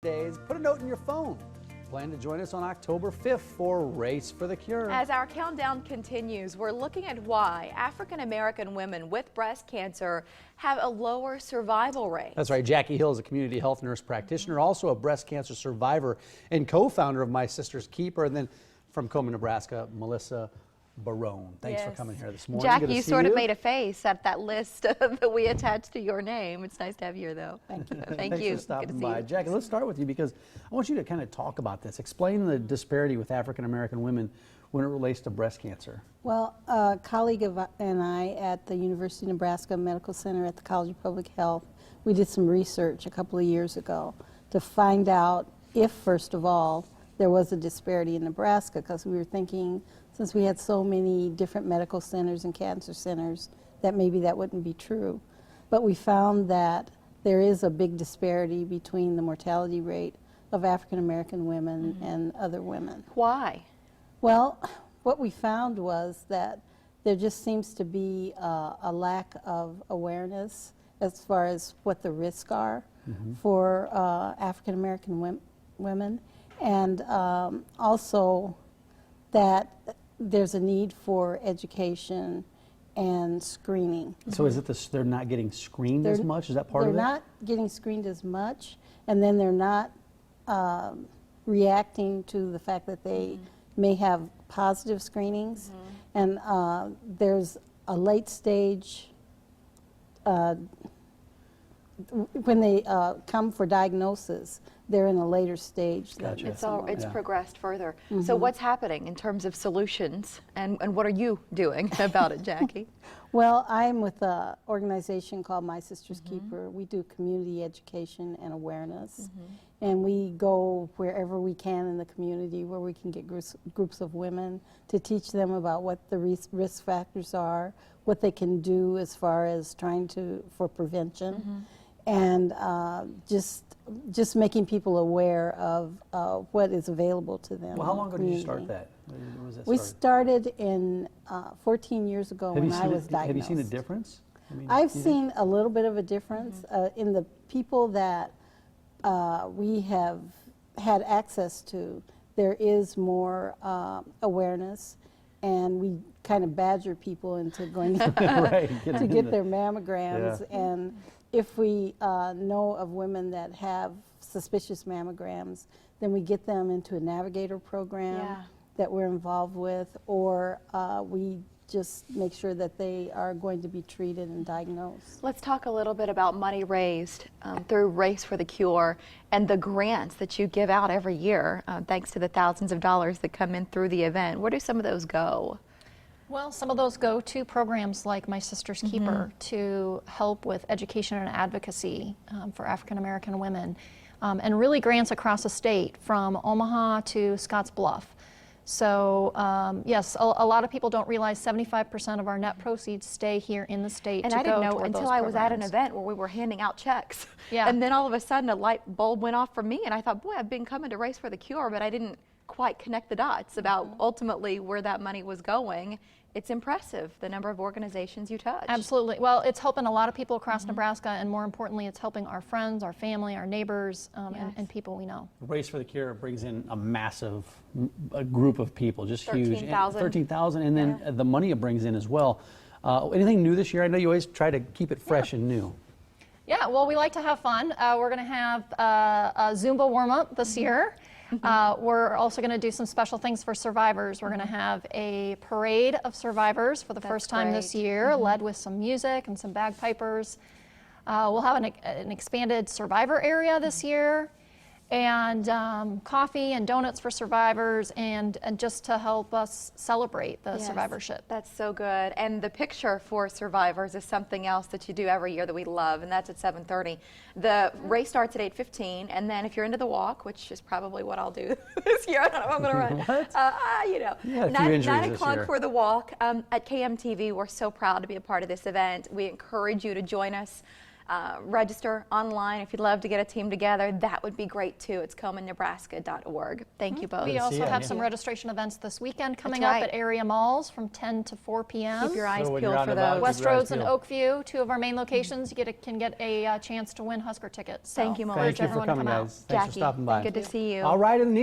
days, put a note in your phone. Plan to join us on October 5th for Race for the Cure. As our countdown continues, we're looking at why African American women with breast cancer have a lower survival rate. That's right. Jackie Hill is a community health nurse practitioner, also a breast cancer survivor and co-founder of My Sister's Keeper. And then from Komen, Nebraska, Melissa Barone. Thanks for coming here this morning. Jackie, you sort of made a face at that list that we attached to your name. It's nice to have you here, though. Thank you. Thanks for stopping by. Jackie, let's start with you because I want you to kind of talk about this. Explain the disparity with African American women when it relates to breast cancer. Well, a colleague and I at the University of Nebraska Medical Center at the College of Public Health, we did some research a couple of years ago to find out if, first of all, there was a disparity in Nebraska, because we were thinking, since we had so many different medical centers and cancer centers, that maybe that wouldn't be true. But we found that there is a big disparity between the mortality rate of African American women and other women. Why? Well, what we found was that there just seems to be a lack of awareness as far as what the risks are for African American women, and also that there's a need for education and screening. So is it they're not getting screened as much? Is that part of it? They're not getting screened as much, and then they're not reacting to the fact that they may have positive screenings, and there's a late stage, when they come for diagnosis, they're in a later stage. Gotcha. It's progressed further. So what's happening in terms of solutions, and what are you doing about it, Jackie? Well, I'm with an organization called My Sister's Keeper. We do community education and awareness, and we go wherever we can in the community where we can get groups of women to teach them about what the risk factors are, what they can do as far as trying for prevention, and just making people aware of what is available to them. Well, how long ago did you start that? We started in 14 years ago when I was diagnosed. Have you seen a difference? I've seen a little bit of a difference in the people that we have had access to. There is more awareness, and we kind of badger people into going to get their mammograms. And if we know of women that have suspicious mammograms, then we get them into a navigator program that we're involved with, or we just make sure that they are going to be treated and diagnosed. Let's talk a little bit about money raised through Race for the Cure and the grants that you give out every year, thanks to the thousands of dollars that come in through the event. Where do some of those go? Well, some of those go to programs like My Sister's Keeper to help with education and advocacy for African American women, and really grants across the state from Omaha to Scotts Bluff. So yes, a lot of people don't realize 75% of our net proceeds stay here in the state. And I didn't know until I was at an event where we were handing out checks. And then all of a sudden a light bulb went off for me, and I thought, boy, I've been coming to Race for the Cure, but I didn't quite connect the dots about ultimately where that money was going. It's impressive, the number of organizations you touch. Absolutely. Well, it's helping a lot of people across Nebraska, and more importantly, it's helping our friends, our family, our neighbors, and people we know. Race for the Cure brings in a massive group of people, just 13,000. 13,000, and then the money it brings in as well. Anything new this year? I know you always try to keep it fresh and new. Yeah, well, we like to have fun. We're going to have a Zumba warm-up this year. We're also going to do some special things for survivors. We're going to have a parade of survivors for the first time this year, led with some music and some bagpipers. We'll have an expanded survivor area this year, and coffee and donuts for survivors, and just to help us celebrate the survivorship. That's so good. And the picture for survivors is something else that you do every year that we love, and that's at 7:30. The race starts at 8:15, and then if you're into the walk, which is probably what I'll do this year, I don't know if I'm going to run. You know, 9 o'clock for the walk. At KMTV, we're so proud to be a part of this event. We encourage you to join us. register online. If you'd love to get a team together, that would be great too. It's KomenNebraska.org. Thank you both. We see also you. have Yeah. some registration events this weekend coming right. up at area malls from 10 to 4 p.m. Keep your eyes So when you're peeled out for and about, those. West Keep your eyes Roads and peeled. Oakview, 2 of our main locations, you can get a chance to win Husker tickets. So Thank you, encourage Melissa. Thank you for everyone to coming, come out. guys. Thanks for Jackie, stopping by. good to see you. All right, in the